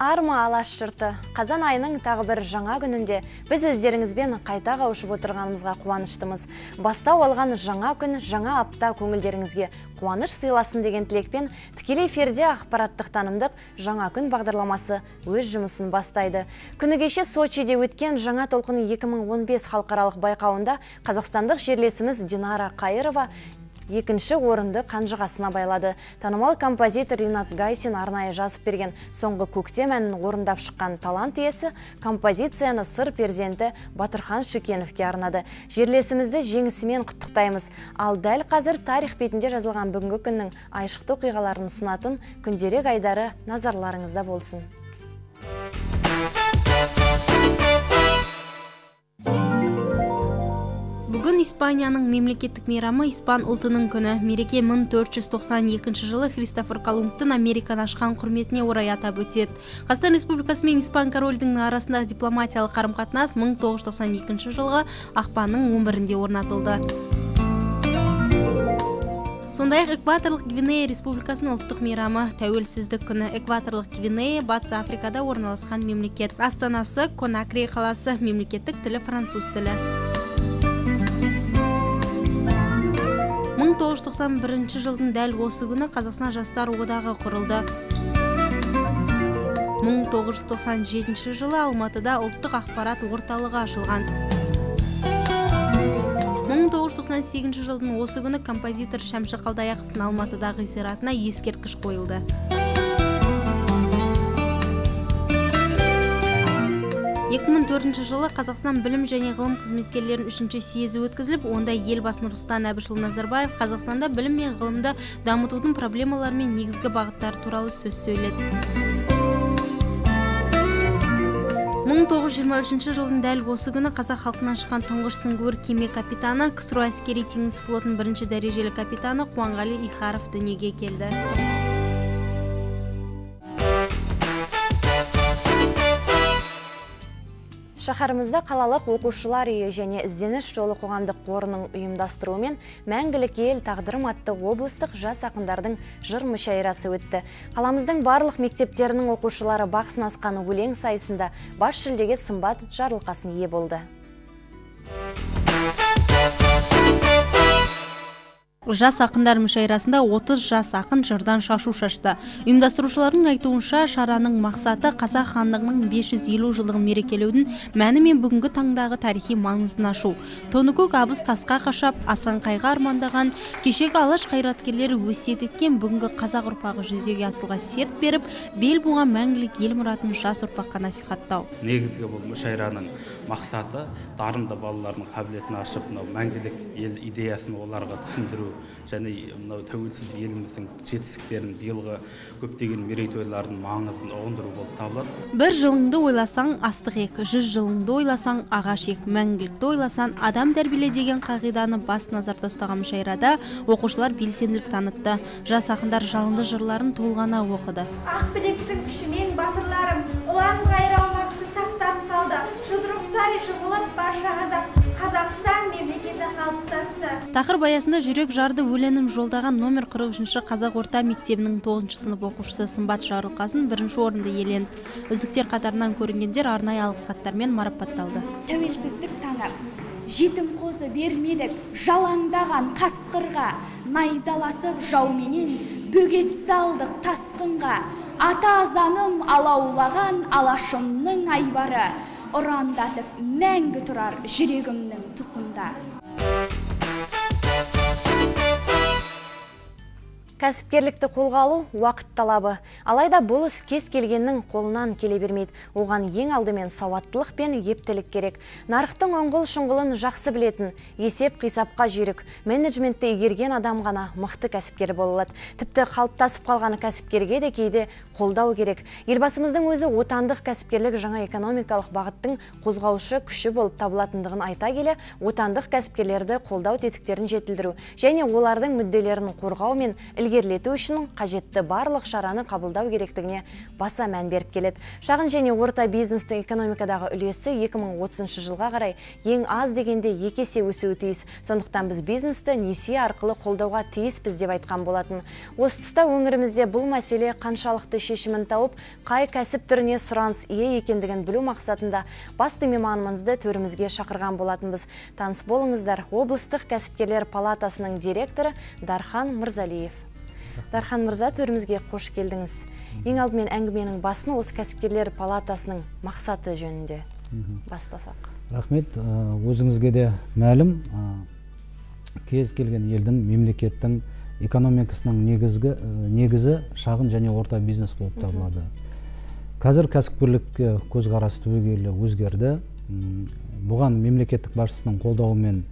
Арма алаш жұрты, қазан айының тағы бір жаңа күнінде біз өздеріңізбен қайта қауышып отырғанымызға қуаныштымыз. Бастау алған жаңа күн, жаңа апта көңілдеріңізге қуаныш сыйласын деген тілекпен тікелей эфирде ақпараттық танымдық жаңа күн бағдарламасы өз жұмысын бастайды. Күні кеше Сочиде өткен жаңа толқын 2015 халықаралық байқауында қазақстандық жерлесіміз Динара Қайырова екінші орынды қанжығасына байлады. Танымал композитор Ринат Гайсин арнайы жазып берген соңғы көктем әнін орындап шыққан талант иесі композицияны сыр перзенті Батырхан Шүкеновке арнады. Жерлесімізді жеңісімен құттықтаймыз. Ал дәл қазір тарих бетінде жазылған бүгінгі күннің айшықты оқиғаларын ұсынатын күндерек айдары назарларыңызда болсын. Бүгін Испанияның мемлекеттік мейрамы испан ұлтының күні. Мереке 1492 жылы Христофор Колумбтың Американы ашқан құрметіне орай атап өтеді. Қазақстан Республикасы мен Испан корольдігінің арасындағы дипломатиялық қарым-қатынас 1992 жылғы ақпанның 11-інде орнатылды. Сондай-ақ Экваторлық Гвинея Республикасының ұлттық мейрамы тәуелсіздік күні. Экваторлық Гвинея Батыс Африкада орналасқан мемлекет. Астанасы Конакри қаласы, мемлекеттік тілі француз тілі. 1991 жылдың дәл осы күні Қазақстан жастар одағы құрылды. 1997 жылы Алматыда ұлттық ақпарат орталығы ашылған. 1998 жылдың осы күні композитор Шәмші Қалдаяқовтың Алматыдағы зиратына ескерткіш қойылды. 2004 жылы Қазақстан білім және ғылым қызметкерлерінің 3-ші съезі өткізіліп, онда елбасы Нұрсұлтан Әбішұлы Назарбаев Қазақстанда білім мен ғылымды дамытудың проблемалары мен негізгі бағыттары туралы сөз сөйледі. 1923 жылдың дәл осы күні қазақ халқынан шыққан тұңғыш сүңгуір кеме капитаны, КСРО әскери теңіз флотының 1-ші дәрежелі капитаны Қуанғали Ихаров дүниеге келді. Шаһарымызда қалалық оқушылар үйі және ізденіс жолы қоғамдық қорының ұйымдастыруымен мәңгілік ел тағдырым атты облыстық жас ақындардың жыр мүшәйрасы өтті. Қаламыздың барлық мектептерінің оқушылары бақ сынасқан өлең сайысында бас жүлдеге Сымбат Жарылқасын ие болды. Жас ақындар мүшәйрасында 30 жас ақын жырдан шашу шашты. Ұйымдастырушылардың айтуынша, шараның мақсаты қазақ хандығының 550 жылдығын мерекелеудің мәні мен бүгінгі таңдағы тарихи маңызын ашу. Тоныкөк абыз тасқа қашап, асан қайғы армандаған, кешегі алаш қайраткерлері өсиет еткен бүгінгі қазақ ұрпағы жүзеге асыруға серт беріп, бел буған мәңгілік ел мұратын жас ұрпаққа насихаттау. Негізгі бұл мүшәйраның мақсаты дарынды балалардың қабілетін ашып, мәңгілік ел идеясын оларға түсіндіру және тәуелсіз еліміздің жетістіктерін, биылғы көптеген мерейтойлардың маңызын ұғындыру болып табылады. Бір жылыңды ойласаң астық ек, 100 жылыңды ойласаң ағаш ек, мәңгілікті ойласаң адам тәрбиеле деген қағиданы бас назарда ұстаған мүшәйрада оқушылар белсенділік танытты. Жас ақындар жалынды жырларын толғана оқыды. Ақ білектің күшімен батырларым ұлан ғайыр аумақты сақтап қалды. Жұдырықтай жығылып барша Қазақстан мемлекеті қалыптасты. Тақырып аясында жүрек жарды өлеңін жолдаған номер 43-ші Қазақ орта мектебінің 9-шы сынып оқушысы Сымбат Жарылқасын 1-ші орынды иеленді. Үздіктер қатарынан көрінгендер арнайы алғыс хаттармен марапатталды. Тәуелсіздік таңы жетім қозы бермедік жалаңдаған қасқырға, найзаласып жауменен бөгет салдық тасқынға, ата заңым алаулаған алашымның айбары ұрандатып мәңгі тұрар жүрегімнің тұсында. Кәсіпкерлікті қолға алу уақыт талабы. Алайда бұл іс кез келгеннің қолынан келе бермейді. Оған ең алдымен сауаттылық пен ептілік керек. Нарықтың оңғыл-шұңғылын жақсы білетін, есеп-қисапқа жүйрік, менеджментті игерген адам ғана мықты кәсіпкер бола алады. Тіпті қалыптасып қалған кәсіпкерге де кейде қолдау керек. Елбасымыздың өзі отандық кәсіпкерлік жаңа экономикалық бағыттың қозғаушы күші болып табылатындығын айта келе, отандық кәсіпкерлерді қолдау тетіктерін жетілдіру және олардың мүдделерін қорғау мен ілгері ілгерілету үшін қажетті барлық шараны қабылдау керектігіне баса мән беріп келеді. Шағын және орта бизнестің экономикадағы үлесі 2030 жылға қарай ең аз дегенде 2 есе өсуі тиіс. Сондықтан біз бизнесті несие арқылы қолдауға тиіспіз деп айтқан болатын. Осы тұста өңірімізде бұл мәселе қаншалықты шешімін тауып, қай кәсіп түріне сұраныс ие екендігін білу мақсатында басты мейманымызды төрімізге шақырған болатынбыз. Таныс болыңыздар, облыстық кәсіпкерлер палатасының директоры Дархан Мырзалиев. Дархан Мырза, төрімізге қош келдіңіз. Ең алдымен әңгіменің басын осы кәсіпкерлер палатасының мақсаты жөнінде бастасақ. Рахмет, өзіңізге де мәлім, кез келген елдің, мемлекеттің экономикасының негізі шағын және орта бизнес болып табылады. Қазір кәсіпкерлікке көзқарас түбегейлі өзгерді. Бұған мемлекеттік басшысының қолдауымен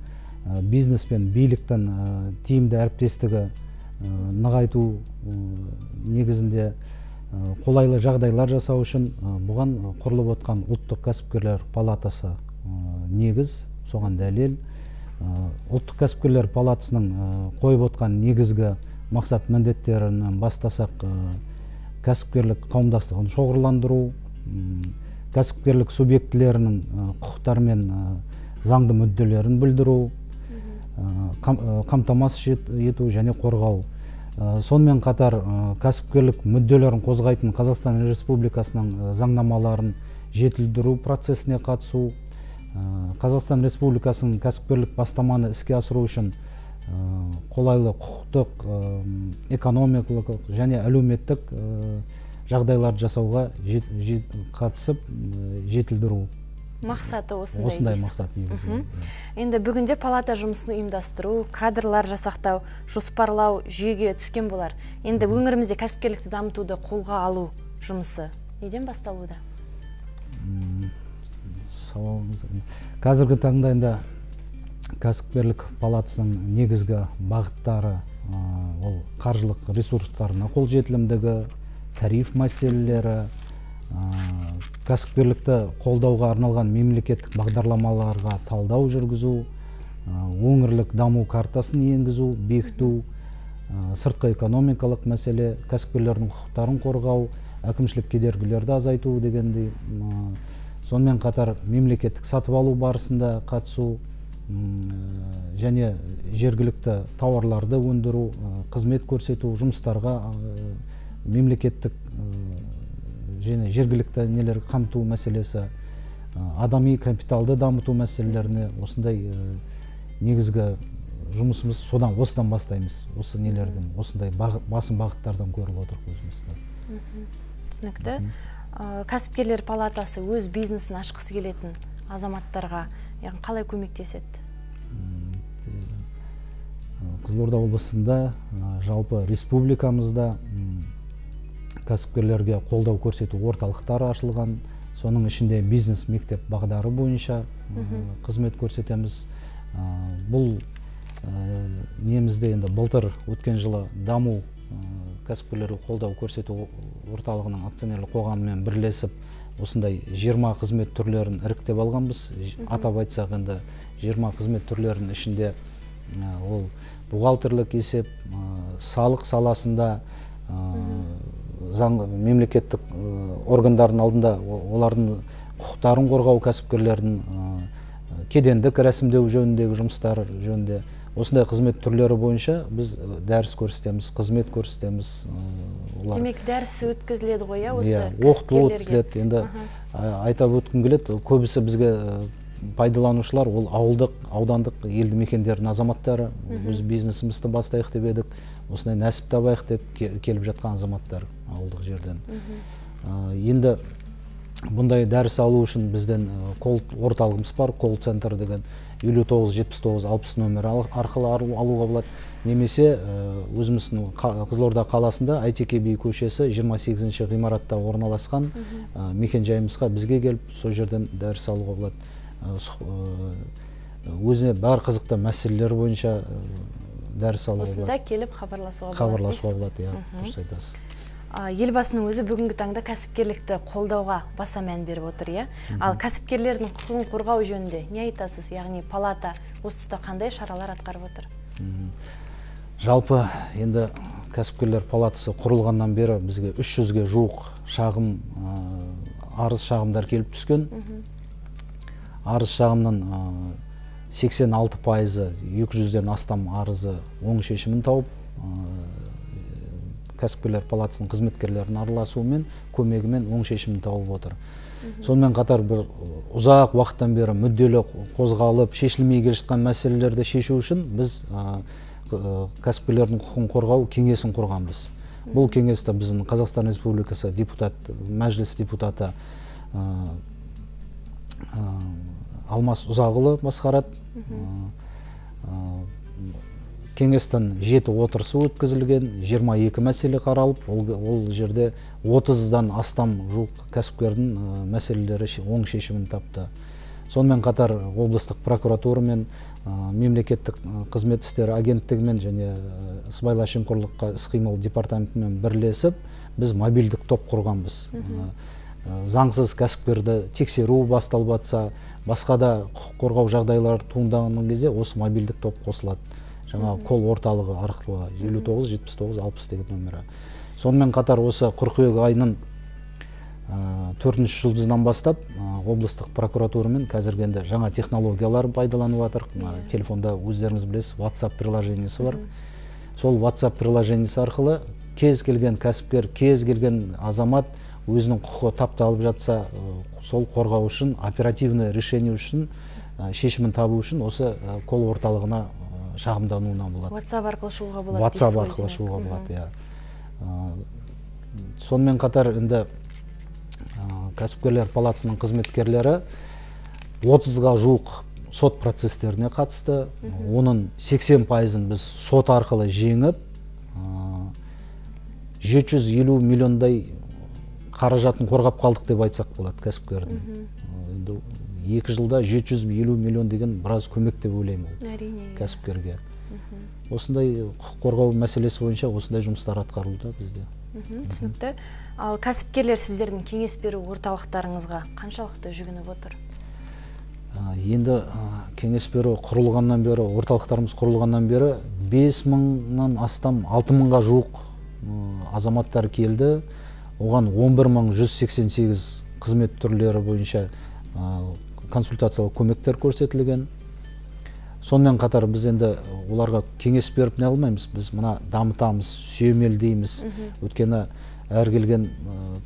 бизнес пен биліктің тиімді әріптестігі нығайту негізінде қолайлы жағдайлар жасау үшін бұған құрылып отқан ұлттық кәсіпкерлер палатасы негіз, соған дәлел. Ұлттық кәсіпкерлер палатасының қойып отқан негізгі мақсат міндеттерінен бастасақ, кәсіпкерлік қауымдастығын шоғырландыру, кәсіпкерлік субъектілерінің құқықтары мен заңды мүдделерін білдіру, қамтамасыз ету және қорғау. Сонымен қатар кәсіпкерлік мүдделерін қозғайтын Қазақстан Республикасының заңнамаларын жетілдіру процесіне қатысу, Қазақстан Республикасының кәсіпкерлік бастаманы іске асыру үшін қолайлы құқықтық, экономикалық және әлеуметтік жағдайларды жасауға қатысып жетілдіру. Мақсаты осындай мақсат негізі. Енді бүгінде палата жұмысын ұйымдастыру, кадрлар жасақтау, жоспарлау жүйеге түскен болар. Енді өңірімізде кәсіпкерлікті дамытуды қолға алу жұмысы неден басталуда? Қазіргі таңда енді кәсіпкерлік палатасының негізгі бағыттары ол қаржылық ресурстарына қолжетілімдігі, тариф мәселелері, кәсіпкерлікті қолдауға арналған мемлекеттік бағдарламаларға талдау жүргізу, өңірлік даму картасын енгізу, бекіту, сыртқы экономикалық мәселе, кәсіпкерлердің құқықтарын қорғау, әкімшілік кедергілерді азайту дегендей. Сонымен қатар мемлекеттік сатып алу барысында қатысу және жергілікті тауарларды өндіру, қызмет көрсету, жұмыстарға мемлекеттік және жергілікті нелер қамту мәселесі, адами капиталды дамыту мәселелеріне осындай негізгі жұмысымыз осыдан бастаймыз. Осы нелерден, осындай басым бағыттардан көріп отырық өзімізді. Түсінікті. Кәсіпкерлер палатасы өз бизнесін ашқысы келетін азаматтарға қалай көмектеседі? Қызылорда облысында, жалпы республикамызда кәсіпкерлерге қолдау көрсету орталықтары ашылған. Соның ішінде бизнес мектеп бағдары бойынша қызмет көрсетеміз. Бұл немізде енді былтыр өткен жылы даму кәсіпкерлерге қолдау көрсету орталығының акционерлік қоғамымен бірлесіп осындай 20 қызмет түрлерін іріктеп алғанбыз. Атап айтсақ енді 20 қызмет түрлерінің ішінде ол бухгалтерлік есеп, салық саласында, мемлекеттік органдардың алдында олардың құқықтарын қорғау, кәсіпкерлердің кедендік рәсімдеу жөніндегі жұмыстар жөнінде осындай қызмет түрлері бойынша біз дәріс көрсетеміз, қызмет көрсетеміз. Демек дәріс өткізіледі ғой, осы оқыту өткізіледі. Енді айтап өткім келеді, көбісі бізге пайдаланушылар ол ауылдық, аудандық елді мекендердің азаматтары. Өз бизнесімізді бастайық деп едік, осындай нәсіп табайық деп келіп жатқан азаматтар ауылдық жерден. Енді бұндай дәріс алу үшін бізден орталығымыз бар, колл-центр деген 59-79-60 нөмірі арқылы алуға болады. Немесе өзіміздің Қызылорда қаласында ITKB көшесі 28-ші ғимаратта орналасқан мекен жайымызға бізге келіп, сол жерден дәріс алуға болады. Өзіне бар қызықты мәселелер бойынша дәріс алуға болады. Осында келіп хабарласуға болады, дұрыс айтасыз. Елбасының өзі бүгінгі таңда кәсіпкерлікті қолдауға баса мән беріп отыр, иә? Ал кәсіпкерлердің құқығын қорғау жөнінде не айтасыз? Яғни палата осы тұста қандай шаралар атқарып отыр? Жалпы енді кәсіпкерлер палатасы құрылғаннан бері бізге 300-ге жуық шағым, арыз шағымдар келіп түскен. Арыз шағымның 86%-ы 200-ден астам арызы оң шешімін тауып, кәсіпкерлер палатасының қызметкерлерінің араласуымен, көмегімен оң шешімін тауып отыр. Сонымен қатар бір ұзақ уақыттан бері мүдделі қозғалып, шешілмей келе жатқан мәселелерді шешу үшін біз кәсіпкерлердің құқығын қорғау кеңесін құрғанбыз. Бұл кеңесті біздің Қазақстан Республикасы мәжіліс депутаты Алмас Ұзағұлы басқарады. Кеңестің 7 отырысы өткізілген, 22 мәселе қаралып, ол жерде 30-дан астам жуық кәсіпкердің мәселелері оң шешімін тапты. Сонымен қатар облыстық прокуратура мен мемлекеттік қызмет істері агенттігімен және сыбайлас жемқорлыққа іс-қимыл департаментімен бірлесіп, біз мобильдік топ құрғанбыз. Заңсыз кәсіпкерді тексеру басталып жатса, басқа да құқық қорғау жағдайлары туындаған кезде осы мобильдік топ қосылады. Жаңа кол орталығы арқылы 59 79 60 деген нөмірі. Сонымен қатар осы қыркүйек айының 4-ші жұлдызынан бастап облыстық прокуратурамен қазіргі енді жаңа технологиялар пайдаланып жатыр. Телефонда өздеріңіз білесіз, WhatsApp приложениесі бар. Сол WhatsApp приложениесі арқылы кез келген кәсіпкер, кез келген азамат өзінің құқығы тапталып жатса, сол қорғау үшін, оперативный решение үшін, шешімін табу үшін осы кол орталығына шағымдануына болады. WhatsApp арқылы шығуға болады. WhatsApp арқылы шығуға болады, Сонымен қатар енді кәсіпкерлер палатасының қызметкерлері 30-ға жуық сот процестеріне қатысты. Оның 80%-ын біз сот арқылы жеңіп, 750 миллиондай қаражатын қорғап қалдық деп айтсақ болады кәсіпкердің. 2 жылда 750 миллион деген біраз көмек деп ойлаймын кәсіпкерге. Осындай құқық қорғау мәселесі бойынша осындай жұмыстар атқарылуда бізде. Түсінікті. Ал кәсіпкерлер сіздердің кеңес беру орталықтарыңызға қаншалықты жүгініп отыр? Енді кеңес беру құрылғаннан бері, орталықтарымыз құрылғаннан бері 5000-нан астам 6000-ға жуық азаматтар келді. Оған 11188 қызмет түрлері бойынша консультациялық көмектер көрсетілген. Сонымен қатар біз енді оларға кеңес беріп не алмаймыз. Біз мына дамытамыз, сүйемелдейміз. Өйткені әр келген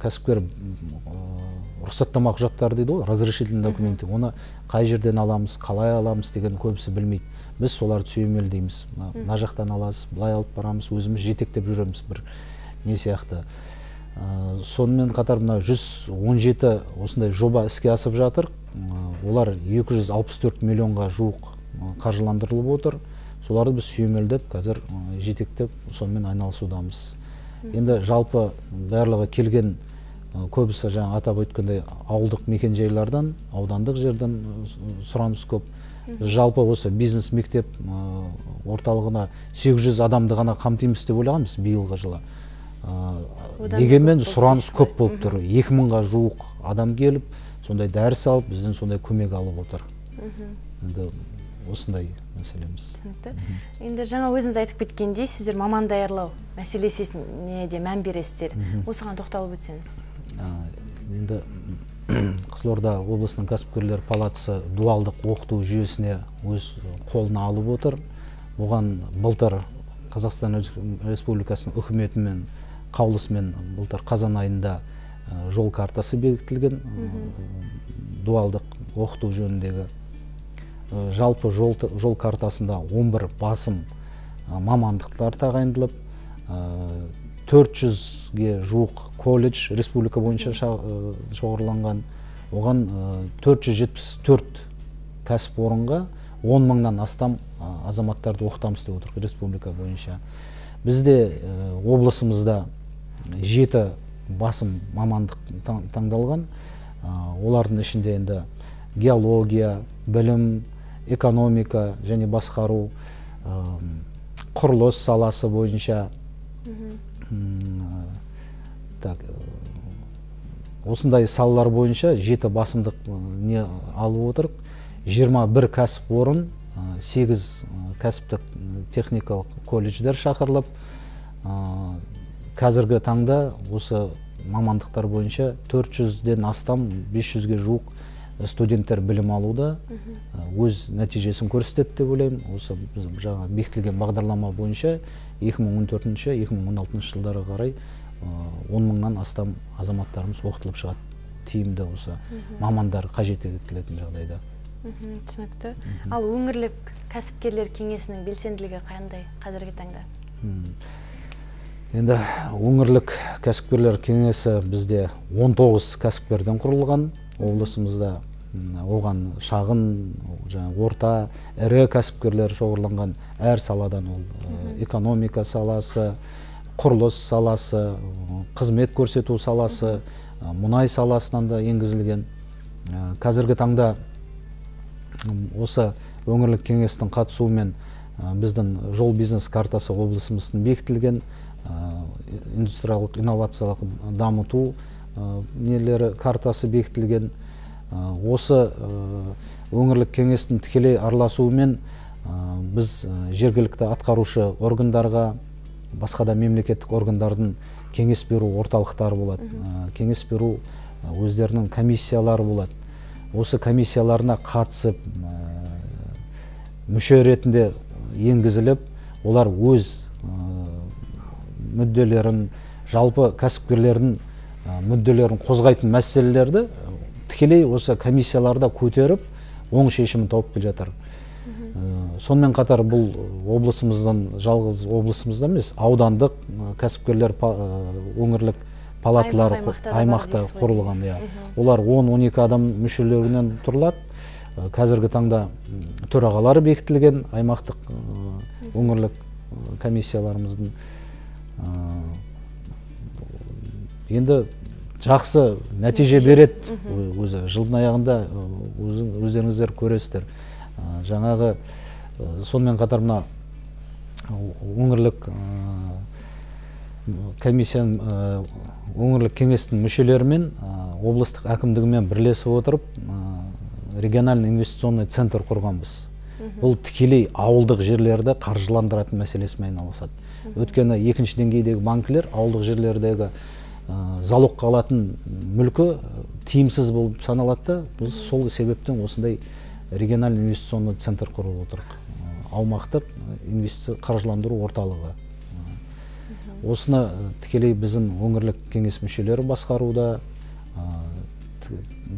кәсіпкер рұқсаттама құжаттары дейді ғой, разрешительный документі. Оны қай жерден аламыз, қалай аламыз деген көбісі білмейді. Біз соларды сүйемелдейміз. Мына жақтан аласыз, былай алып барамыз, өзіміз жетектеп жүреміз бір не сияқты. Сонымен қатар мына 117 осындай жоба іске асып жатыр. Олар 264 миллионға жуық қаржыландырылып отыр. Соларды біз сүйемелдеп, қазір жетектеп, сонымен айналысудамыз. Енді жалпы барлығы келген көбісі жаңа атап өткендей ауылдық мекенжайлардан, аудандық жерден сұраныс көп. Жалпы осы бизнес мектеп орталығына 800 адамды ғана қамтимыз деп ойлағанбыз биылғы жылы. Дегенмен сұраныс көп болып тұр. 2000-ға жуық адам келіп, сондай дәріс алып, бізден сондай көмек алып отыр. Енді осындай мәселеміз. Түсінікті. Енді жаңа өзіңіз айтып кеткендей, сіздер маман даярлау мәселесіне де мән бересіздер. Осыған тоқталып өтсеңіз. Енді Қызылорда облысының кәсіпкерлер палатасы дуалдық оқыту жүйесіне өз қолына алып отыр. Оған былтыр Қазақстан Республикасының үкіметімен қаулысымен былтыр қазан айында жол картасы бекітілген дуалдық оқыту жөніндегі. Жалпы жол картасында 11 басым мамандықтар тағайындалып, 400-ге жуық колледж республика бойынша шоғырланған. Оған 474 кәсіпорынға 10 мыңнан астам азаматтарды оқытамыз деп отыр республика бойынша. Бізде облысымызда 7 басым мамандық таңдалған. Олардың ішінде енді геология, білім, экономика және басқару, құрылыс саласы бойынша осындай салалар бойынша 7 басымдық не алып отырық. 21 кәсіпорын, 8 кәсіптік техникалық колледждер шақырылып, қазіргі таңда осы мамандықтар бойынша 400-ден астам 500-ге жуық студенттер білім алуда, өз нәтижесін көрсетеді деп ойлаймын. Осы жаңа бекітілген бағдарлама бойынша 2014-2016 жылдарға қарай 10 мыңнан астам азаматтарымыз оқытылып шығады. Тиімді осы мамандар қажет етілетін жағдайда. Түсінікті. Ал өңірлік кәсіпкерлер кеңесінің белсенділігі қандай қазіргі таңда? Енді өңірлік кәсіпкерлер кеңесі бізде 19 кәсіпкерден құрылған. Облысымызда оған шағын, орта, ірі кәсіпкерлер шоғырланған. Әр саладан ол экономика саласы, құрылыс саласы, қызмет көрсету саласы, мұнай саласынан да енгізілген. Қазіргі таңда осы өңірлік кеңестің қатысуымен біздің жол бизнес картасы облысымыздың бекітілген, индустриялық инновациялық дамыту нелері картасы бекітілген. Осы өңірлік кеңестің тікелей араласуымен біз жергілікті атқарушы органдарға, басқа да мемлекеттік органдардың кеңес беру орталықтары болады. Кеңес беру өздерінің комиссиялары болады. Осы комиссияларына қатысып, мүше ретінде енгізіліп, олар өз мүдделерін, жалпы кәсіпкерлердің мүдделерін қозғайтын мәселелерді тікелей осы комиссияларда көтеріп, оң шешімін тауып келе жатыр. Сонымен қатар бұл облысымыздан, жалғыз облысымыздан емес, аудандық кәсіпкерлер өңірлік палаталар аймақта құрылған. Олар 10-12 адам мүшелерінен тұрылады. Қазіргі таңда төрағалары бекітілген аймақтық өңірлік комиссияларымыздың. Енді жақсы нәтиже береді. Өзі жылдың аяғында өздеріңіздер көресіздер. Жаңағы сонымен қатар мына өңірлік комиссияның, өңірлік кеңестің мүшелерімен облыстық әкімдігімен бірлесіп отырып региональный инвестиционный центр құрғанбыз. Бұл тікелей ауылдық жерлерді қаржыландыратын мәселесімен айналысады. Өткені екінші деңгейдегі банкілер ауылдық жерлердегі залогқа алатын мүлкі тиімсіз болып саналады. Біз сол себептен осындай региональный инвестиционный центр құрып отырық. Аумақтық инвестиция қаржыландыру орталығы. Осыны тікелей біздің өңірлік кеңес мүшелері басқаруда,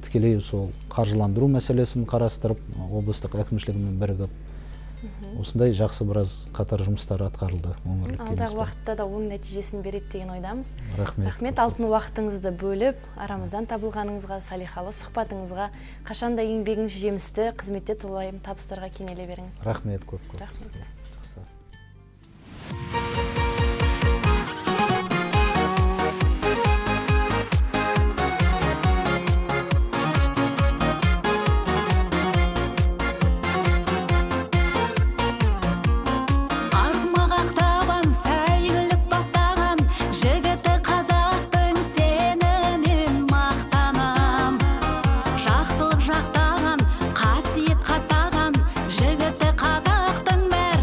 тікелей сол қаржыландыру мәселесін қарастырып, облыстық әкімшілігімен бірігіп, осындай жақсы біраз қатар жұмыстар атқарылды өңірлік кеңес. Алдағы уақытта да оң нәтижесін береді деген ойдамыз. Рахмет. Алтын уақытыңызды бөліп, арамыздан табылғаныңызға, салихалы сұхбатыңызға, қашанда еңбегіңіз жемісті, қызметте толайым табыстарға кенеле беріңіз. Рахмет көп. Рахмет. Жақсылық жақтаған, қасиет қатаған, жігіті қазақтың мәр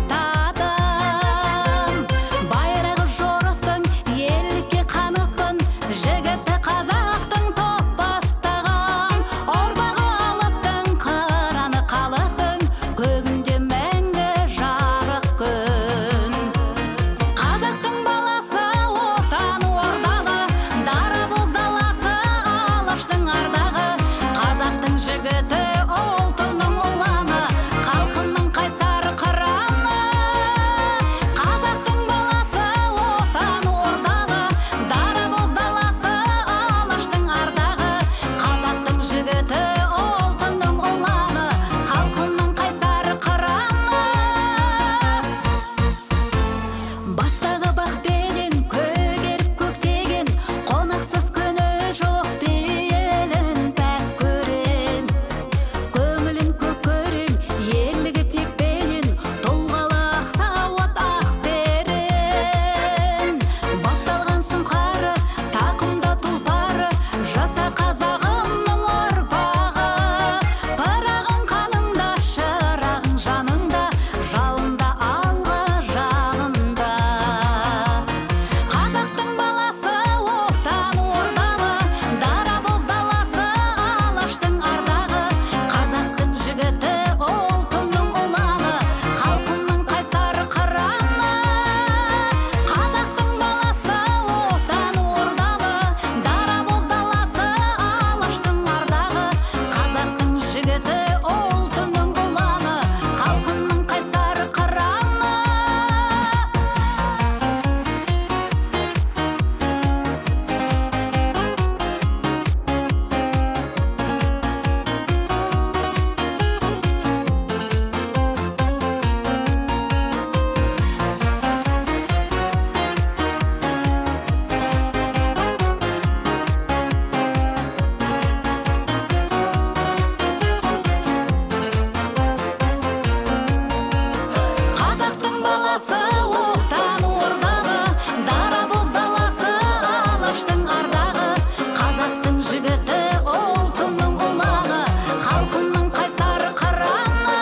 жігіті, ұлтымның ұланы, халқымның қайсар қыраны.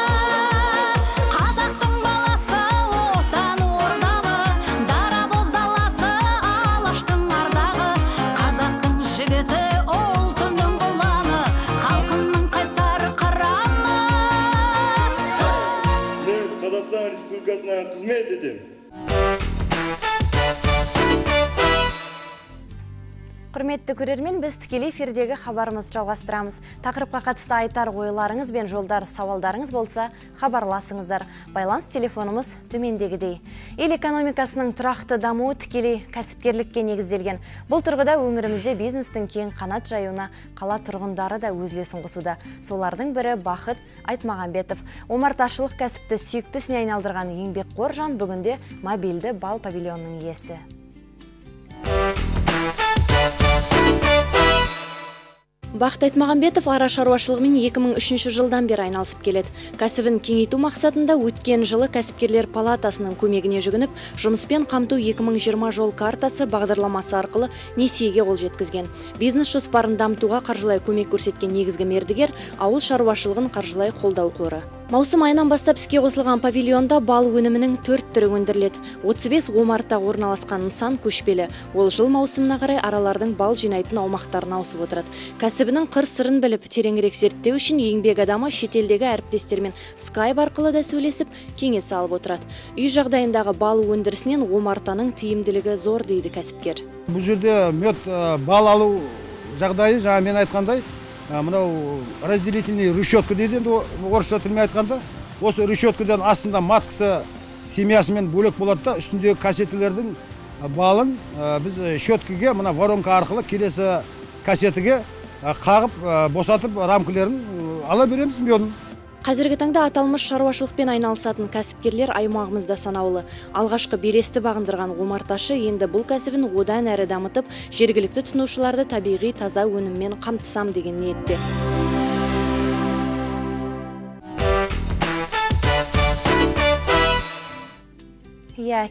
Қазақтың баласы, отан ордағы, дарабоз даласы, алаштың ардағы. Қазақтың жігіті, ұлтымның ұланы, халқымның қайсар қыраны. Мен Қазақстан Республикасына қызмет етем. Құрметті көрермен, біз тікелей эфирдегі хабарымыз жалғастырамыз. Тақырыпқа қатысты айтар ойларыңыз бен жолдар сауалдарыңыз болса, хабарласыңыздар. Байланыс телефонымыз төмендегідей. Ел экономикасының тұрақты дамуы тікелей кәсіпкерлікке негізделген. Бұл тұрғыда өңірімізде бизнестің кең қанат жаюына қала тұрғындары да өз үлесін қосуда. Солардың бірі Бақыт Айтмағамбетов. Омарташылық кәсіпті сүйіктісіне айналдырған еңбекқор жан бүгінде мобильді бал павильонының иесі. Бақыт Айтмағамбетов ара шаруашылығымен 2003 жылдан бері айналысып келеді. Кәсібін кеңейту мақсатында өткен жылы кәсіпкерлер палатасының көмегіне жүгініп, жұмыспен қамту 2020 жол картасы бағдарламасы арқылы несиеге қол жеткізген. Бизнес жоспарын дамытуға қаржылай көмек көрсеткен негізгі мердігер ауыл шаруашылығын қаржылай қолдау қоры. Маусым айынан бастап іске қосылған павильонда бал өнімінің 4 түрі өндіріледі. 35 омарта орналасқан нысан көшпелі. Ол жыл маусымына қарай аралардың бал жинайтын аумақтарына ауысып отырады. Кәсібінің қыр-сырын біліп, тереңірек зерттеу үшін еңбек адамы шетелдегі әріптестермен скайп арқылы да сөйлесіп, кеңес алып отырады. Үй жағдайындағы бал өндірісінен омартаның тиімділігі зор дейді кәсіпкер. Бұл жерде мед бал алу жағдайы, жаңа мен айтқандай, мынау разделительный решетка дейді, енді орысша тілмен айтқанда, осы решеткадан астында маткасы семьясымен бөлек болады да, үстіндегі кассетелердің балын біз щеткаге, мына воронка арқылы келесі кассетіге қағып, босатып, рамкілерін ала береміз медін. Қазіргі таңда аталмыш шаруашылықпен айналысатын кәсіпкерлер аймағымызда санаулы. Алғашқы белесті бағындырған омарташы енді бұл кәсібін одан әрі дамытып, жергілікті тұтынушыларды табиғи таза өніммен қамтысам деген ниетте.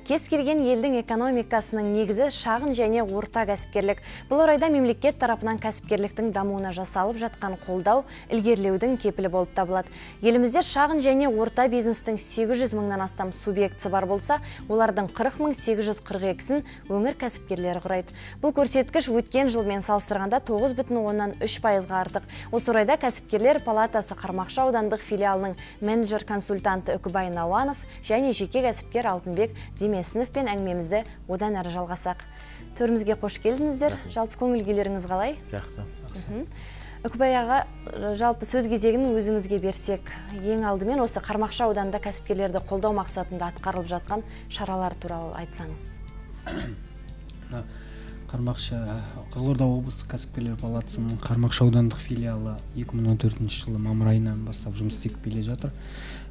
Кез келген елдің экономикасының негізі шағын және орта кәсіпкерлік. Бұл орайда мемлекет тарапынан кәсіпкерліктің дамуына жасалып жатқан қолдау ілгерілеудің кепілі болып табылады. Елімізде шағын және орта бизнестің 800 мыңнан астам субъектісі бар болса, олардың 40.842-сін өңір кәсіпкерлері құрайды. Бұл көрсеткіш өткен жылмен салыстырғанда 9,3%-ға артық. Осы орайда кәсіпкерлер палатасы Қармақшы аудандық филиалының менеджер-консультанты Үкібай Науанов және жеке кәсіпкер Алтынбек Демесіновпен әңгімемізді одан әрі жалғасақ. Төрімізге қош келдіңіздер. Жалпы көңіл-күйлеріңіз қалай? Жақсы. Үкібай аға, жалпы сөз кезегін өзіңізге берсек, ең алдымен осы Қармақшы ауданында кәсіпкерлерді қолдау мақсатында атқарылып жатқан шаралар туралы айтсаңыз. Қармақшы Қызылорда облыстық кәсіпкерлер палатасының Қармақшы аудандық филиалы 2014 жылы мамыр айынан бастап жұмыс істеп келе жатыр.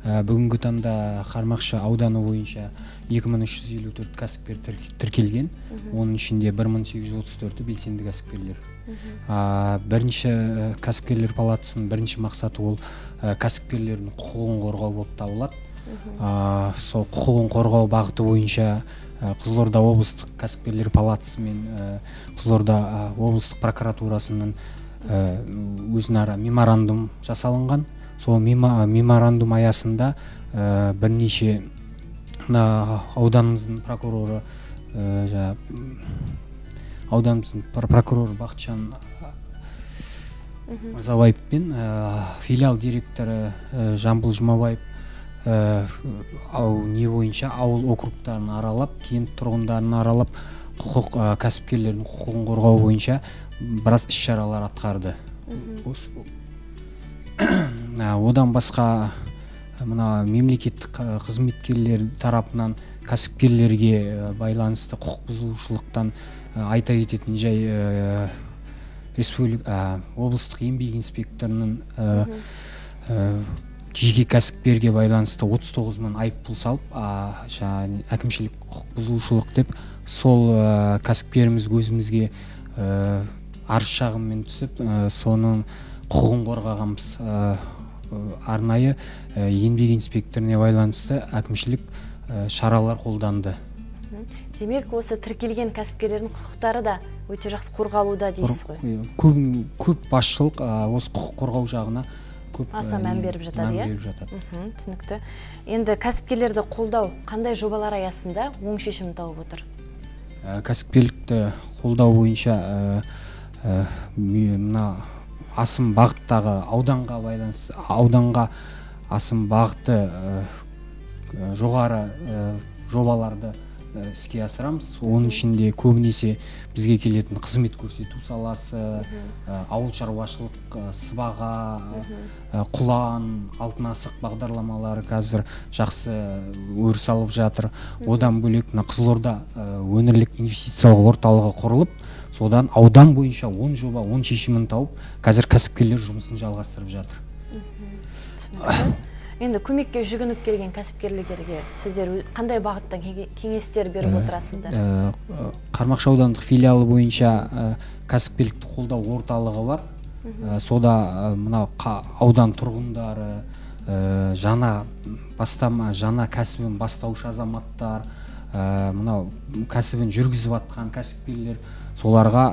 Бүгінгі таңда Қармақшы ауданы бойынша 2354 кәсіпкер тіркелген. Оның ішінде 1834-і белсенді кәсіпкерлер. Бірінші кәсіпкерлер палатасының бірінші мақсаты ол кәсіпкерлердің құқығын қорғау болып табылады. Сол құқығын қорғау бағыты бойынша Қызылорда облыстық кәсіпкерлер палатасы мен Қызылорда облыстық прокуратурасының өзінара меморандум жасалынған. Сол меморандум аясында бірнеше ауданымыздың прокуроры Бақытжан Мырзабаев пен филиал директоры Жамбыл Жұмабаев не бойынша ауыл округтарын аралап, кент тұрғындарын аралап, кәсіпкерлердің құқығын қорғау бойынша біраз іс-шаралар атқарды. Одан басқа мемлекеттік қызметкерлер тарапынан кәсіпкерлерге байланысты құқық бұзушылықтан айта кететін жай облыстық еңбек инспекторының жеке кәсіпкерге байланысты 39 мың айыппұл салып, әкімшілік құқық бұзушылық деп, сол кәсіпкеріміз өзімізге арыз шағыммен түсіп, соның құқығын қорғағанбыз. Арнайы еңбек инспекторіне байланысты әкімшілік шаралар қолданды. Демек, осы тіркелген кәсіпкерлердің құқықтары да өте жақсы қорғалуда дейсіз ғой. Көп басшылық осы құқық қорғау жағына көп аса мән беріп жатады, иә? Түсінікті. Енді кәсіпкерлерді қолдау қандай жобалар аясында оң шешім тауып отыр? Кәсіпкерлікті қолдау бойынша мына асым бағыттағы ауданға асым бағыты жоғары жобаларды іске асырамыз. Оның ішінде көбінесе бізге келетін қызмет көрсету саласы, ауыл шаруашылық, сыбаға, құлан, алтын асық бағдарламалары қазір жақсы өріс алып жатыр. Одан бөлек Қызылорда өңірлік инвестициялық орталығы құрылып, содан аудан бойынша 10 жоба 10 шешімін тауып, қазір кәсіпкерлер жұмысын жалғастырып жатыр. Енді көмекке жүгініп келген кәсіпкерлерге сіздер қандай бағыттан кеңестер беріп отырасыздар? Қармақшы аудандық филиалы бойынша кәсіпкерлікті қолдау орталығы бар. Сода мына аудан тұрғындары, жаңа кәсібін бастаушы азаматтар, мына кәсібін жүргізіп атқан кәсіпкерлер, соларға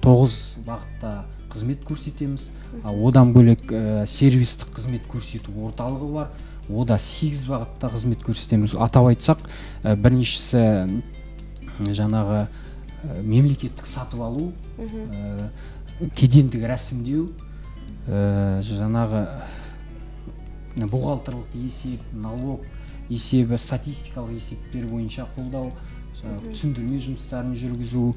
9 бағытта қызмет көрсетеміз. Одан бөлек сервистік қызмет көрсету орталығы бар. Ода 8 бағытта қызмет көрсетеміз. Атап айтсақ, біріншісі жаңағы мемлекеттік сатып алу, кедендік рәсімдеу, жаңағы бухгалтерлік есеп, налог есебі, статистикалық есептер бойынша қолдау, түсіндірме жұмыстарын жүргізу,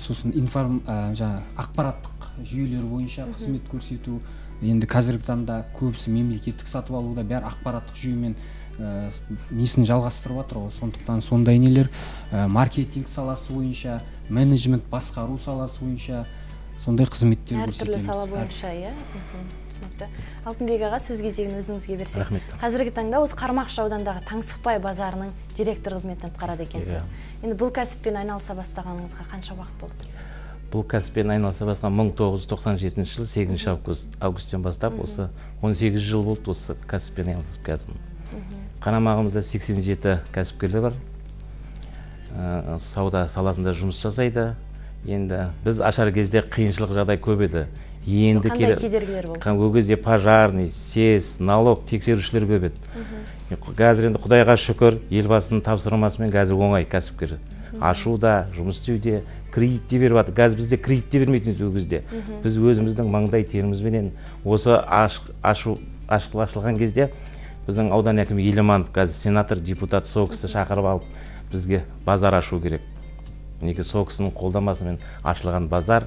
сосын ақпараттық жүйелер бойынша қызмет көрсету. Енді қазіргі таңда көбісі мемлекеттік сатып алуда бәрі ақпараттық жүйемен несін жалғастырып жатыр ғой. Сондықтан сондай нелер, маркетинг саласы бойынша, менеджмент басқару саласы бойынша сондай қызметтер көрсетеміз. Әртүрлі сала бойынша, иә? Алтынбек аға, сөз кезегін өзіңізге берсек. Рахмет. Қазіргі таңда осы Қармақшы аудандағы Таңсықбай базарының директор қызметін атқарады екенсіз. Енді бұл кәсіппен айналыса бастағаныңызға қанша уақыт болды? Бұл кәсіппен айналыса бастаған 1997 жылы 8 августтен бастап, осы 18 жыл болды осы кәсіппен айналысып келатырмын. Қарамағымызда 87 кәсіпкерлер бар. Сауда саласында жұмыс жасайды. Енді біз ашар кезде қиыншылық жағдай көп еді. Енді қандай кедергілер болды? Ол кезде пожарный, сес, налог тексерушілер көп еді. Қазір енді Құдайға шүкір, елбасының тапсырмасымен қазір оңай кәсіпкер. Ашуда, жұмыс істеуде, кредитте беріп жатыр. Қазір бізде кредитте бермейтін ол кезде. Біз өзіміздің маңдай терімізбенен осы ашылған кезде біздің аудан әкімі Еламанов, қазір сенатор, депутат сол кісі шақырып алып, бізге базар ашу керек. Неке сол кісінің қолдамасымен ашылған базар.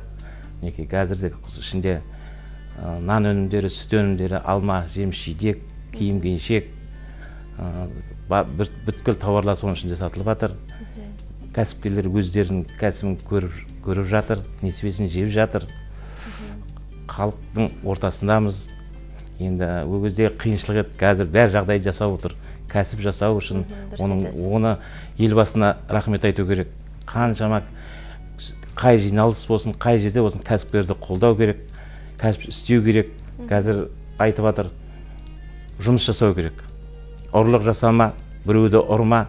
Неке қазірде ішінде нан өнімдері, сүт өнімдері, алма, жеміс жидек, киім кешек, бүткіл тауарлар соның ішінде сатылып жатыр. Кәсіпкерлер өздерінің кәсібін көріп жатыр, несібесін жеп жатыр. Халықтың ортасындамыз. Енді ол кезде қиыншылық еді, қазір бәр жағдай жасап отыр. Кәсіп жасау үшін оны елбасына рахмет айту керек. Қаншама қай жиналыс болсын, қай жерде болсын кәсіпкерді қолдау керек, кәсіп істеу керек. Қазір айтып жатыр, жұмыс жасау керек. Ұрлық жасама, біреуді ұрма,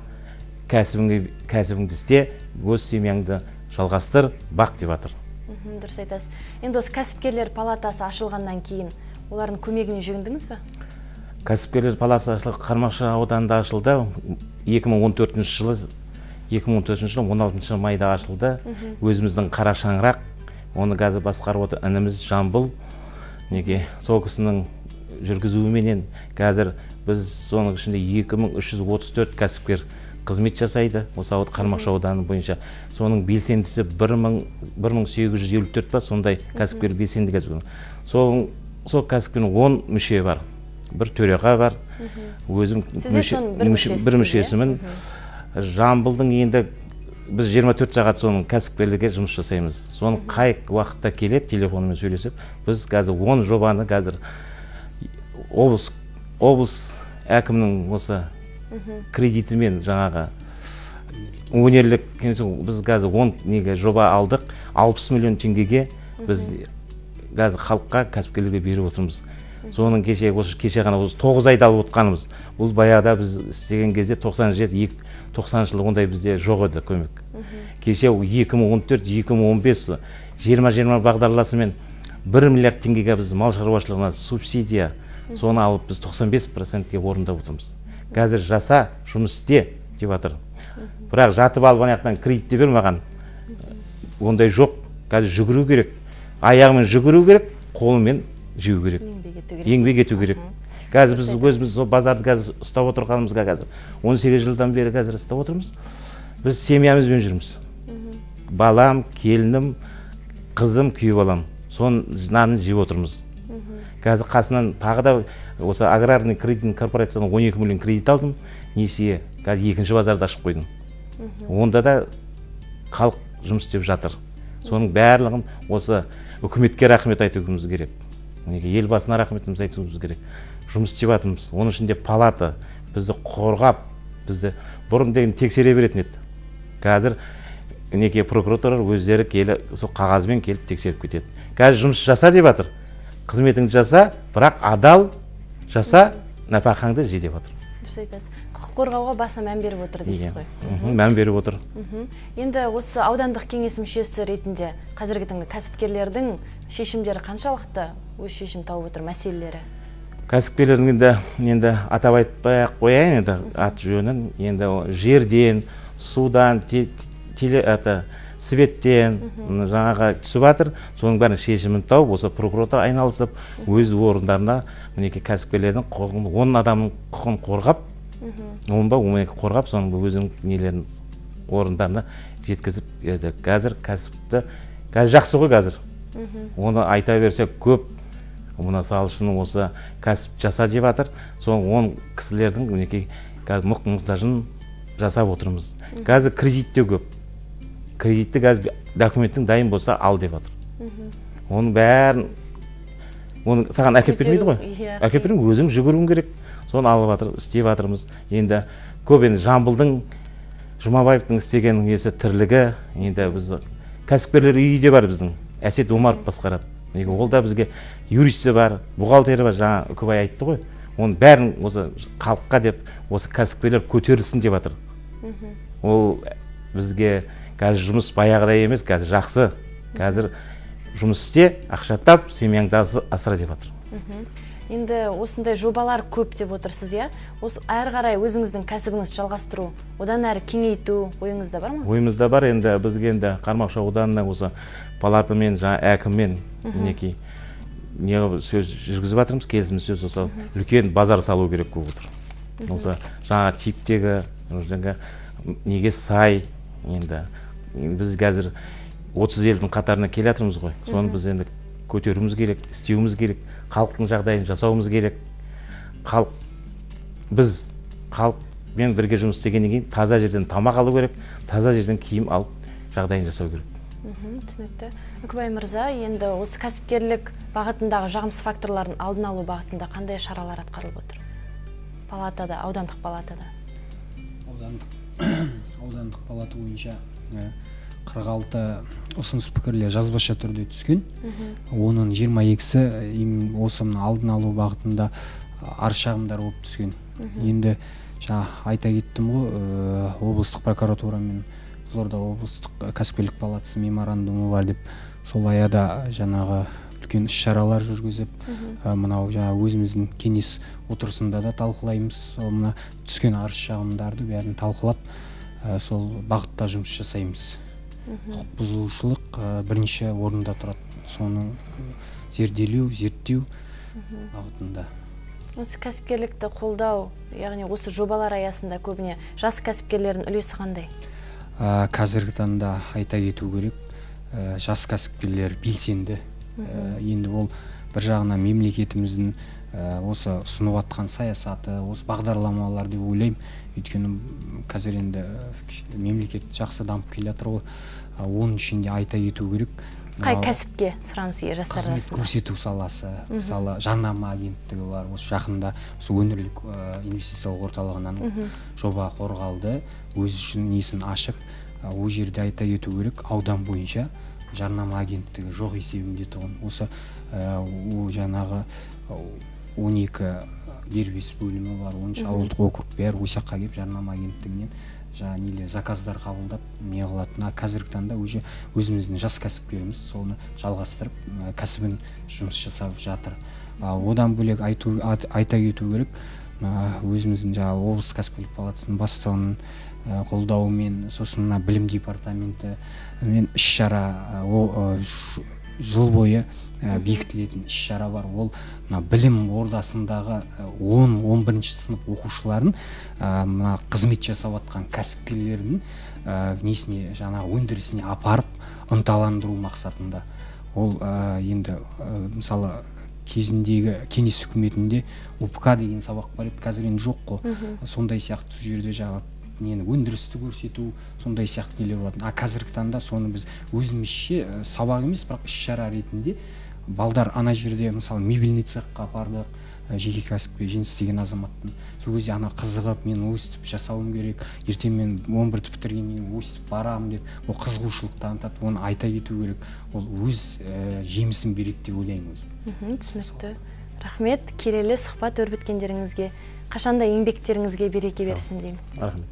кәсібіңді істе, өз семьяңды жалғастыр, бақ деп жатыр. Дұрыс айтасыз. Енді осы кәсіпкерлер палатасы ашылғаннан кейін олардың көмегіне жүгіндіңіз бе? Кәсіпкерлер палатасы Қармақшы ауданында ашылды. 2014 жылы 16 майда ашылды. Өзіміздің қара шаңырақ, оны қазір басқарып отыр ініміз Жамбыл. Неге сол кісінің жүргізуіменен қазір біз соның ішінде 2334 кәсіпкер қызмет жасайды. Осы Қармақшы ауданы бойынша соның белсендісі 1854 ба, сондай кәсіпкер белсенді кәсіпкер. Сол кәсіпкердің 10 мүше бар. Бір төреға бар. Өзім бір мүшесімін. Жамбылдың енді біз 24 сағат соның кәсіпкерлерге жұмыс жасаймыз. Соның қай уақытта келеді, телефонымен сөйлесіп, біз қазір 10 жобаны қазір облыс әкімнің осы кредитімен жаңағы өнерлік біз қазір 10 жоба алдық, 60 миллион теңгеге біз қазір халыққа, кәсіпкерлерге беріп отырмыз. Соның кеше ғана 9 айда алып отқанымыз. Бұл баяғыда біз істеген кезде 90 жылы ондай бізде жоқ еді көмек. Кеше 2014-2015 20-20 бағдарламасымен 1 миллиард теңгеге біз мал шаруашылығына субсидия, соны алып біз 95%-ке орындап отырмыз. Қазір жаса, жұмыс істе деп жатыр. Бірақ жатып алып аяқтан кредитте бермаған. Ондай жоқ. Қазір жүгіру керек. Аяғымен жүгіру керек, қолымен жеу керек. Еңбек ету керек. Қазір біз өзіміз базарды қазір ұстап отырғанымызға қазір 18 жылдан бері қазір ұстап отырмыз. Біз семьямызбен жүрміз. Балам, келінім, қызым, күйеу балам. Соның нанын жеп отырмыз. Қазір қасынан тағы да осы аграрный кредитный корпорациядан 12 миллион кредит алдым. Несие. Қазір екінші базарды ашып қойдым. Онда да халық жұмыс істеп жатыр. Соның барлығын осы үкіметке рахмет айтуымыз керек. Елбасына рахметіміз айтуымыз керек. Жұмыс істеп жатырмыз. Оның ішінде палата бізді қорғап, бізді бұрын деген тексере беретін еді. Қазір прокурорлар өздері келіп, сол қағазбен келіп тексеріп кетеді. Қазір жұмыс жаса деп жатыр. Қызметіңді жаса, бірақ адал жаса, нәпақаңды же деп жатыр. Дұрыс айтасыз. Құқық қорғауға баса мән беріп отыр дейсіз ғой. Мән беріп отыр. Енді осы аудандық кеңес мүшесі ретінде қазіргі таңда кәсіпкерлердің шешімдері қаншалықты өз шешім тауып отыр, мәселелері? Кәсіпкерлердің енді атап айтпай қояйын, енді ат жөнін, енді жерден, судан, светтен жаңаға түсіп жатыр. Соның бәрін шешімін тауып, осы прокурорлар айналысып, өз орындарына кәсіпкерлердің құқығын, 10 адамның құқығын қорғап, қорғап, соның өзінің нелерін орындарына жеткізіп еді. Қазір кәсіпті, қазір жақсы ғой қазір. Оны айта берсе көп, мына салышының осы кәсіп жаса деп жатыр. Соның 10 кісілердің мұқтажын жасап отырмыз. Қазір кредитте көп. Кредитті қазір документтің дайын болса ал деп жатыр. Оның бәрін, оны саған әкеп бермейді ғой. Әкеп бермейді, өзің жүгіруің керек. Соны алып жатыр, істеп жатырмыз. Енді көп енді Жамбылдың Жұмабаевтың істеген несі тірлігі, енді біз кәсіпкерлер үйі де бар біздің. Әсет Омаров басқарады. Ол да бізге юристі бар, бухгалтері бар, жаңа Үкібай айтты ғой. Оның бәрін осы халыққа деп, осы кәсіпкерлер көтерілсін деп жатыр. Ол бізге қазір жұмыс баяғыдай емес, қазір жақсы. Қазір жұмыс істе, ақша тап, семьяңды асыра деп жатыр. Енді осындай жобалар көп деп отырсыз, иә? Осы әрі қарай өзіңіздің кәсібіңізді жалғастыру, одан әрі кеңейту ойыңызда бар ма? Ойымызда бар, енді бізге енді Қармақшы ауданына осы палатамен, әкіммен мінекей сөз жүргізіп жатырмыз, келісім сөз, осы үлкен базар салу керек болып отыр. Осы жаңа типтегі, неге сай, енді біз қазір 30 елдің қатарына келе жатырмыз ғой. Соны біз енді көтеруіміз керек, істеуіміз керек, халықтың жағдайын жасауымыз керек. Біз халықпен бірге жұмыс істегеннен кейін таза жерден тамақ алу керек, таза жерден киім алып жағдайын жасау керек. Түсінікті. Үкібай мырза, енді осы кәсіпкерлік бағытындағы жағымсыз факторлардың алдын алу бағытында қандай шаралар атқарылып отыр? Палатада, аудандық палатада. Аудандық палата бойынша 46 ұсыныс пікірлер жазбаша түрде түскен. Оның 22-сі осы алдын алу бағытында арыз шағымдар болып түскен. Енді айта кеттім ғой, облыстық прокуратура мен Қызылорда облыстық кәсіпкерлік палатасы меморандумы бар деп, сол аяда жаңағы үлкен іс-шаралар жүргізіп, мынау өзіміздің кеңес отырысында да талқылаймыз. Сол мына түскен арыз шағымдарды бәрін талқылап, сол бағытта жұмыс жасаймыз. Құқық бұзушылық бірінші орында тұрады. Соны зерттеу бағытында. Осы кәсіпкерлікті қолдау, яғни осы жобалар аясында көбіне жас кәсіпкерлердің үлесі қандай? Қазіргі таңда айта кету керек, жас кәсіпкерлер белсенді. Енді ол бір жағынан мемлекетіміздің осы ұсынып жатқан саясаты, осы бағдарламалар деп ойлаймын. Өйткені қазір енді мемлекет жақсы дамып келе жатыр ғой. Оның ішінде айта кету керек. Қай кәсіпке сұраныс жастар арасында? Қызмет көрсету саласы, мысалы жарнама агенттігі бар. Осы жақында осы өңірлік инвестициялық орталығынан жоба қорғалды. Өз үшін несін ашып, ол жерде айта кету керек, аудан бойынша жарнама агенттігі жоқ есебінде тұғын. Осы ол жаңағы 12 дербес бөлімі бар, 13 ауылдық округ бәрі осы жаққа келіп жарнама агенттігінен жаңағы заказдар қабылдап не қылатын. Қазіргі таңда уже өзіміздің жас кәсіпкеріміз соны жалғастырып кәсібін жұмыс жасап жатыр. Одан бөлек айта кету керек, өзіміздің жаңағы облыстық кәсіпкерлік палатасының бастығының қолдауымен, сосын білім департаменті мен іс-шара жыл бойы бекітілетін іс-шара бар. Ол білім ордасындағы 10-11 сынып оқушыларын қызмет жасап жатқан кәсіпкерлердің несіне жаңағы өндірісіне апарып ынталандыру мақсатында. Ол енді мысалы кезіндегі кеңес үкіметінде УПК деген сабақ бар еді, қазір енді жоқ қой. Сондай сияқты жерде жаңағы өндірісті көрсету, сондай сияқты нелер болатын. Қазіргі таңда соны біз өзімізше сабақ емес, бірақ іс-шара ретінде балдар ана жерде мысалы мебельный цехқа апардық, жеке кәсіпке жеңіс деген азаматтың. Сол кезде ана қызығып, мен өстіп жасауым керек, ертең мен 11-ті бітіргеннен өстіп барамын деп, ол қызығушылық танытады, оны айта кету керек. Ол өз жемісін береді деп ойлаймын өзім. Түсінікті. Рахмет, келелі сұхбат өрбіткендеріңізге, қашанда еңбектеріңізге береке берсін деймін. Рахмет.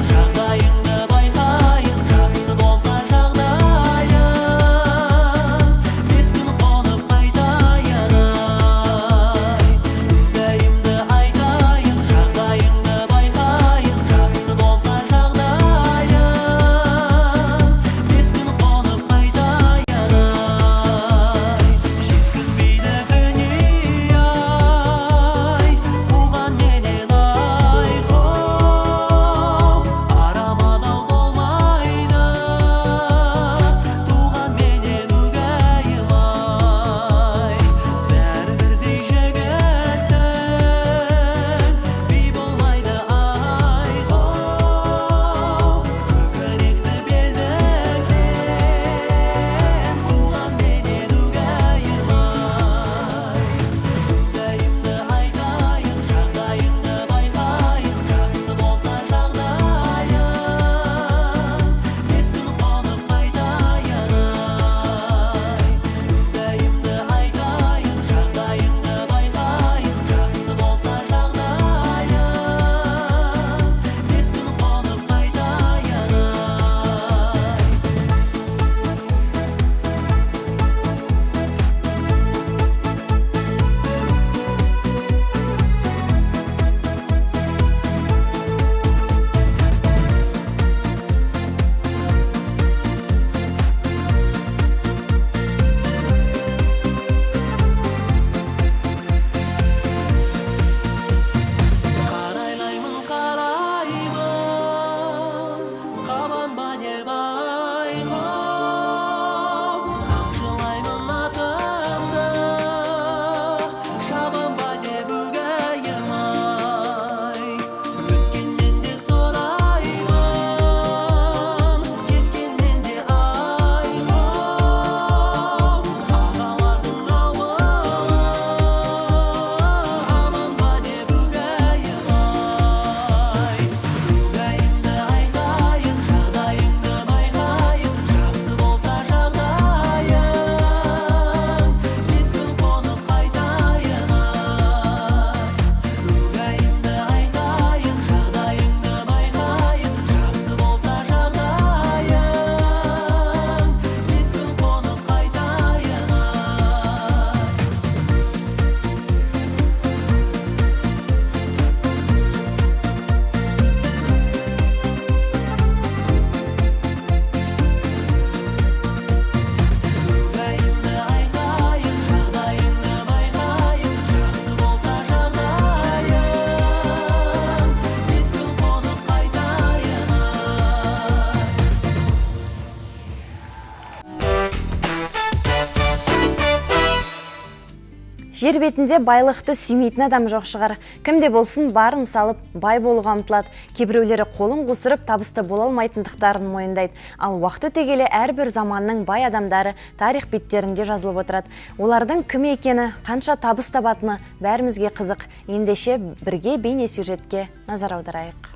Жағдайыңды Жер бетінде байлықты сүймейтін адам жоқ шығар. Кімде болсын барын салып, бай болуға ұмтылады. Кейбіреулері қолын қусырып, табысты бола алмайтындықтарын мойындайды. Ал уақыт өте келе әрбір заманның бай адамдары тарих беттерінде жазылып отырады. Олардың кім екені, қанша табыс табатыны бәрімізге қызық. Ендеше бірге бейне сюжетке назар аударайық.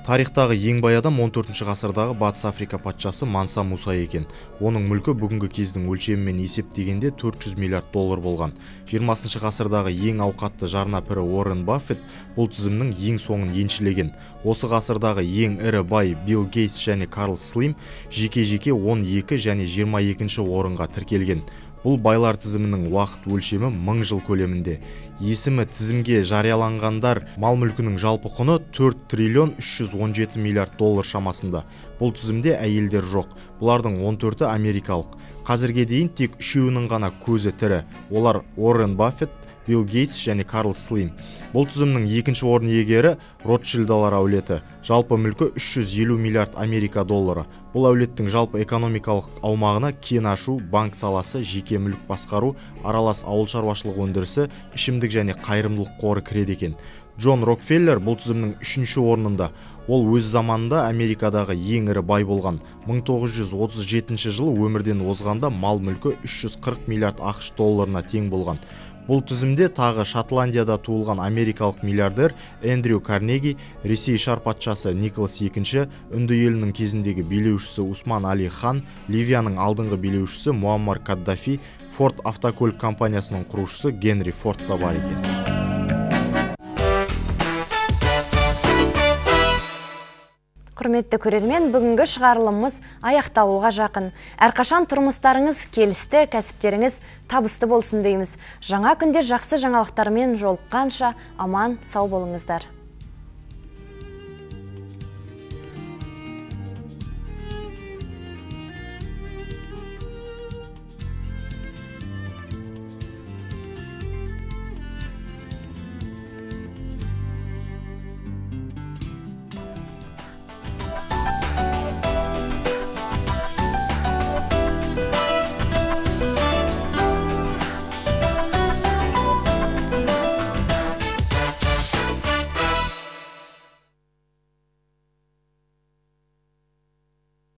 Тарихтағы ең бай адам 14 ғасырдағы Батыс Африка патшасы Манса Муса екен. Оның мүлкі бүгінгі кездің өлшемімен есептегенде 400 миллиард доллар болған. 20 ғасырдағы ең ауқатты жарна пірі Уоррен Баффет бұл тізімнің ең соңын еншілеген. Осы ғасырдағы ең ірі бай Билл Гейтс және Карл Слим жеке-жеке 12 және 22 орынға тіркелген. Бұл байлар тізімінің уақыт өлшемі 1000 жыл көлемінде. Есімі тізімге жарияланғандар мал мүлкінің жалпы құны 4 триллион 317 миллиард доллар шамасында. Бұл тізімде әйелдер жоқ. Бұлардың 14-і америкалық. Қазірге дейін тек 3-інің ғана көзі тірі. Олар Уоррен Баффет, Билл Гейтс және Карл Слим. Бұл тізімнің екінші орын иегері Ротшильдалар әулеті. Жалпы мүлкі 350 миллиард Америка доллары. Бұл әулеттің жалпы экономикалық аумағына кен ашу, банк саласы, жеке мүлік басқару, аралас ауыл шаруашылық өндірісі, ішімдік және қайырымдылық қоры кіреді екен. Джон Рокфеллер бұл тізімнің 3-ші орнында. Ол өз заманында Америкадағы ең ірі бай болған. 1937 жылы өмірден озғанда мал мүлкі 340 миллиард ақш долларына тең болған. Бұл тізімде тағы Шотландияда туылған америкалық миллиардер Эндрю Карнеги, Ресей шар патшасы Николас II, Үнді елінің кезіндегі билеушісі Усман Али хан, Ливияның алдыңғы билеушісі Муаммар Каддафи, Форд автокөлік компаниясының құрушысы Генри Форд та бар екен. Құрметті көрермен, бүгінгі шығарылымымыз аяқталуға жақын. Әрқашан тұрмыстарыңыз келісті, кәсіптеріңіз табысты болсын дейміз. Жаңа күнде жақсы жаңалықтармен жолыққанша аман сау болыңыздар.